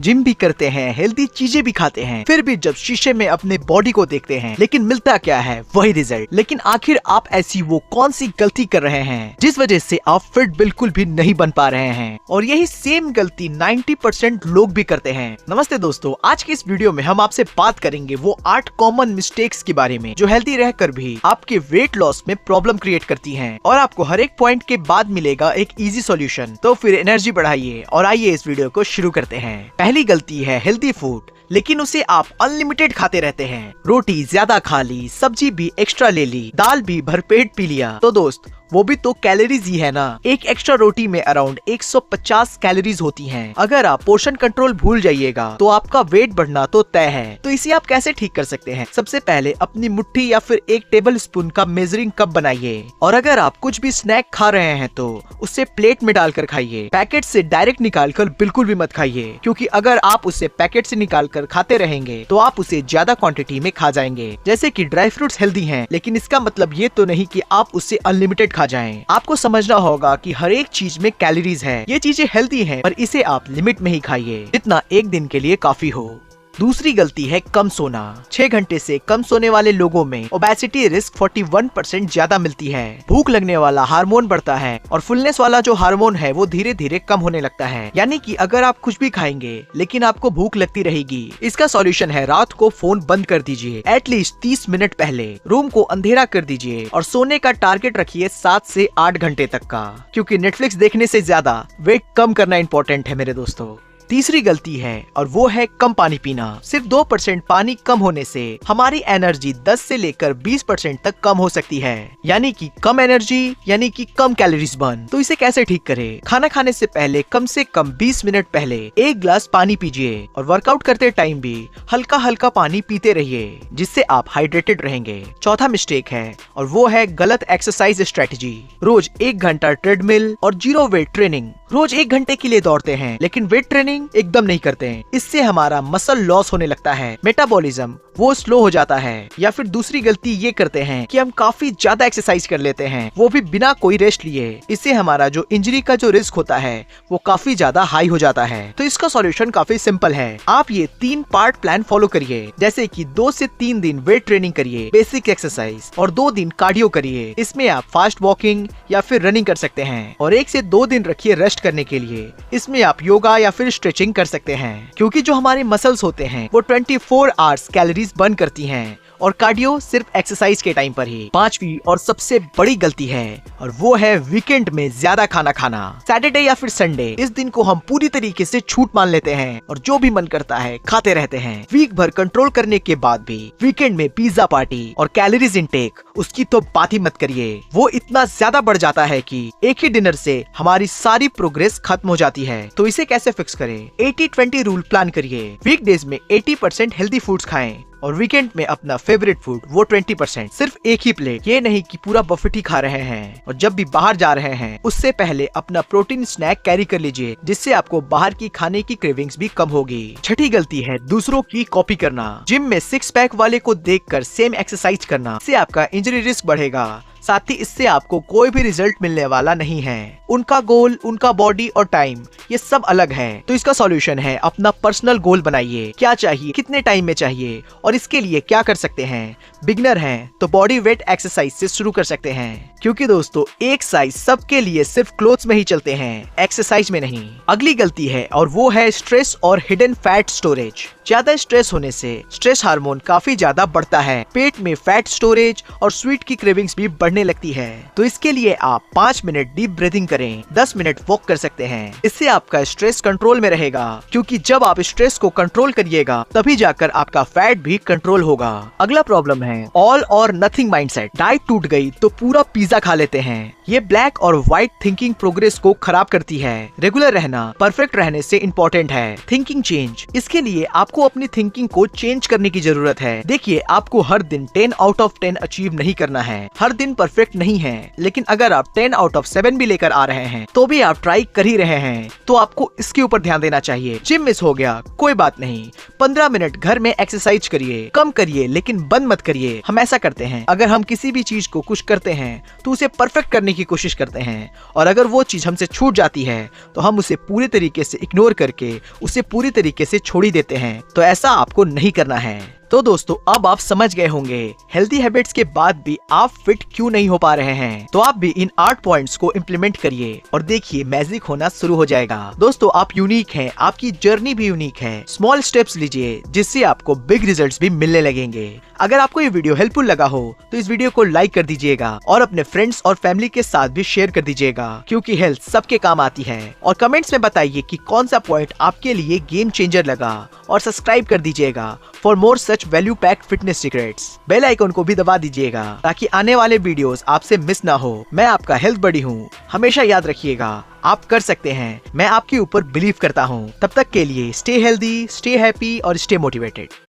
Gym भी करते हैं, हेल्दी चीजें भी खाते हैं, फिर भी जब शीशे में अपने बॉडी को देखते हैं लेकिन मिलता क्या है, वही रिजल्ट। लेकिन आखिर आप ऐसी वो कौन सी गलती कर रहे हैं जिस वजह से आप फिट बिल्कुल भी नहीं बन पा रहे हैं? और यही सेम गलती 90% लोग भी करते हैं। नमस्ते दोस्तों, आज की इस वीडियो में हम आपसे बात करेंगे वो 8 कॉमन मिस्टेक्स के बारे में जो हेल्दी रहकर भी आपके वेट लॉस में प्रॉब्लम क्रिएट करती हैं, और आपको हर एक पॉइंट के बाद मिलेगा एक इजी सॉल्यूशन। तो फिर एनर्जी बढ़ाइए और आइए इस वीडियो को शुरू करते हैं। पहली गलती है हेल्दी फूड, लेकिन उसे आप अनलिमिटेड खाते रहते हैं। रोटी ज्यादा खा ली, सब्जी भी एक्स्ट्रा ले ली, दाल भी भरपेट पी लिया, तो दोस्त वो भी तो कैलोरीज ही है ना। एक एक्स्ट्रा रोटी में अराउंड 150 कैलोरीज होती हैं। अगर आप पोर्शन कंट्रोल भूल जाइएगा तो आपका वेट बढ़ना तो तय है। तो इसे आप कैसे ठीक कर सकते हैं? सबसे पहले अपनी मुट्ठी या फिर 1 टेबल स्पून का मेजरिंग कप बनाइए, और अगर आप कुछ भी स्नैक खा रहे हैं तो उसे प्लेट में डालकर खाइए। पैकेट से डायरेक्ट निकाल कर बिल्कुल भी मत खाइए, क्योंकि अगर आप उसे पैकेट से निकाल कर खाते रहेंगे तो आप उसे ज्यादा क्वांटिटी में खा जाएंगे। जैसे कि ड्राई फ्रूट्स हेल्दी हैं, लेकिन इसका मतलब ये तो नहीं कि आप उसे अनलिमिटेड खा जाएं। आपको समझना होगा कि हर एक चीज में कैलोरीज है। ये चीजें हेल्दी हैं, पर इसे आप लिमिट में ही खाइए, जितना एक दिन के लिए काफी हो। दूसरी गलती है कम सोना। 6 घंटे से कम सोने वाले लोगों में ओबेसिटी रिस्क 41% ज्यादा मिलती है। भूख लगने वाला हार्मोन बढ़ता है और फुलनेस वाला जो हार्मोन है वो धीरे धीरे कम होने लगता है। यानी कि अगर आप कुछ भी खाएंगे लेकिन आपको भूख लगती रहेगी, इसका सॉल्यूशन है रात को फोन बंद कर दीजिए एटलीस्ट 30 मिनट पहले। रूम को अंधेरा कर दीजिए और सोने का टारगेट रखिए 7 से 8 घंटे तक का, क्योंकि नेटफ्लिक्स देखने से ज्यादा वेट कम करना इम्पोर्टेंट है मेरे दोस्तों। तीसरी गलती है और वो है कम पानी पीना। सिर्फ 2% पानी कम होने से हमारी एनर्जी 10 से लेकर 20% तक कम हो सकती है। यानी कि कम एनर्जी यानी कि कम कैलोरीज बर्न। तो इसे कैसे ठीक करें? खाना खाने से पहले कम से कम 20 मिनट पहले 1 ग्लास पानी पीजिए, और वर्कआउट करते टाइम भी हल्का हल्का पानी पीते रहिए, जिससे आप हाइड्रेटेड रहेंगे। चौथा मिस्टेक है और वो है गलत एक्सरसाइज स्ट्रेटेजी। रोज 1 घंटा ट्रेडमिल और 0 वेट ट्रेनिंग। रोज 1 घंटे के लिए दौड़ते हैं लेकिन वेट ट्रेनिंग एकदम नहीं करते हैं। इससे हमारा मसल लॉस होने लगता है, मेटाबॉलिज्म वो स्लो हो जाता है। या फिर दूसरी गलती ये करते हैं कि हम काफी ज्यादा एक्सरसाइज कर लेते हैं, वो भी बिना कोई रेस्ट लिए। इससे हमारा जो इंजरी का जो रिस्क होता है वो काफी ज्यादा हाई हो जाता है। तो इसका सॉल्यूशन काफी सिंपल है। आप ये 3 पार्ट प्लान फॉलो करिए, जैसे कि 2 से 3 दिन वेट ट्रेनिंग करिए, बेसिक एक्सरसाइज, और 2 दिन कार्डियो करिए। इसमें आप फास्ट वॉकिंग या फिर रनिंग कर सकते हैं, और 1 से 2 दिन रखिए रेस्ट करने के लिए। इसमें आप योगा या फिर स्ट्रेचिंग कर सकते हैं, क्योंकि जो हमारे मसल्स होते हैं वो 24 आवर्स कैलोरीज बर्न करती हैं, और कार्डियो सिर्फ एक्सरसाइज के टाइम पर ही। 5वीं और सबसे बड़ी गलती है और वो है वीकेंड में ज्यादा खाना खाना। सैटरडे या फिर संडे, इस दिन को हम पूरी तरीके से छूट मान लेते हैं और जो भी मन करता है खाते रहते हैं। वीक भर कंट्रोल करने के बाद भी वीकेंड में पिज्जा पार्टी और कैलोरीज इनटेक, उसकी तो बात ही मत करिए। वो इतना ज्यादा बढ़ जाता है कि एक ही डिनर से हमारी सारी प्रोग्रेस खत्म हो जाती है। तो इसे कैसे फिक्स करें? 80-20 रूल प्लान करिए। वीकडेज में 80% हेल्दी फूड्स खाएं और वीकेंड में अपना फेवरेट फूड वो 20%। सिर्फ एक ही प्लेट, ये नहीं कि पूरा बफेट ही खा रहे हैं। और जब भी बाहर जा रहे हैं उससे पहले अपना प्रोटीन स्नैक कैरी कर लीजिए, जिससे आपको बाहर की खाने की क्रेविंग्स भी कम होगी। छठी गलती है दूसरों की कॉपी करना। जिम में 6 पैक वाले को देखकर सेम एक्सरसाइज करना, इससे आपका इंजरी रिस्क बढ़ेगा। साथ ही इससे आपको कोई भी रिजल्ट मिलने वाला नहीं है। उनका गोल, उनका बॉडी और टाइम ये सब अलग है। तो इसका सॉल्यूशन है अपना पर्सनल गोल बनाइए। क्या चाहिए, कितने टाइम में चाहिए, और इसके लिए क्या कर सकते हैं? बिगनर हैं तो बॉडी वेट एक्सरसाइज से शुरू कर सकते हैं, क्योंकि दोस्तों एक साइज सबके लिए सिर्फ क्लोथ्स में ही चलते हैं, एक्सरसाइज में नहीं। अगली गलती है और वो है स्ट्रेस और हिडन फैट स्टोरेज। ज्यादा स्ट्रेस होने से स्ट्रेस हार्मोन काफी ज्यादा बढ़ता है, पेट में फैट स्टोरेज और स्वीट की क्रेविंग्स भी बढ़ने लगती है। तो इसके लिए आप 5 मिनट डीप ब्रीथिंग करें, 10 मिनट वॉक कर सकते हैं। इससे आपका स्ट्रेस कंट्रोल में रहेगा, क्योंकि जब आप स्ट्रेस को कंट्रोल करिएगा तभी जाकर आपका फैट भी कंट्रोल होगा। अगला प्रॉब्लम है ऑल और नथिंग माइंडसेट। डाइट टूट गई तो पूरा पिज्जा खा लेते हैं। ये ब्लैक और व्हाइट थिंकिंग प्रोग्रेस को खराब करती है। रेगुलर रहना परफेक्ट रहने से इम्पोर्टेंट है। थिंकिंग चेंज, इसके लिए आपको अपनी थिंकिंग को चेंज करने की जरूरत है। देखिए, आपको हर दिन 10 आउट ऑफ 10 अचीव नहीं करना है। हर दिन परफेक्ट नहीं है, लेकिन अगर आप 10 आउट ऑफ 7 भी लेकर आ रहे हैं तो भी आप ट्राई कर ही रहे हैं तो आपको इसके ऊपर ध्यान देना चाहिए। जिम मिस हो गया कोई बात नहीं, 15 मिनट घर में एक्सरसाइज करिए, कम करिए लेकिन बंद मत करिए। हम ऐसा करते हैं, अगर हम किसी भी चीज को कुछ करते हैं तो उसे परफेक्ट करने की कोशिश करते हैं, और अगर वो चीज हमसे छूट जाती है तो हम उसे पूरी तरीके से इग्नोर करके उसे पूरी तरीके से छोड़ ही देते हैं। तो ऐसा आपको नहीं करना है। तो दोस्तों अब आप समझ गए होंगे हेल्दी हैबिट्स के बाद भी आप फिट क्यों नहीं हो पा रहे हैं। तो आप भी इन 8 पॉइंट्स को इम्प्लीमेंट करिए और देखिए मैजिक होना शुरू हो जाएगा। दोस्तों आप यूनिक हैं, आपकी जर्नी भी यूनिक है। स्मॉल स्टेप्स लीजिए जिससे आपको बिग रिजल्ट्स भी मिलने लगेंगे। अगर आपको ये वीडियो हेल्पफुल लगा हो तो इस वीडियो को लाइक कर दीजिएगा और अपने फ्रेंड्स और फैमिली के साथ भी शेयर कर दीजिएगा, क्योंकि हेल्थ सबके काम आती है। और कमेंट्स में बताइए कि कौन सा पॉइंट आपके लिए गेम चेंजर लगा, और सब्सक्राइब कर दीजिएगा for more such value packed fitness secrets. Bell icon को भी दबा दीजिएगा ताकि आने वाले वीडियोस आपसे मिस ना हो। मैं आपका हेल्थ बडी हूँ, हमेशा याद रखिएगा आप कर सकते हैं। मैं आपके ऊपर बिलीव करता हूँ। तब तक के लिए स्टे हेल्दी, स्टे हैप्पी और स्टे मोटिवेटेड।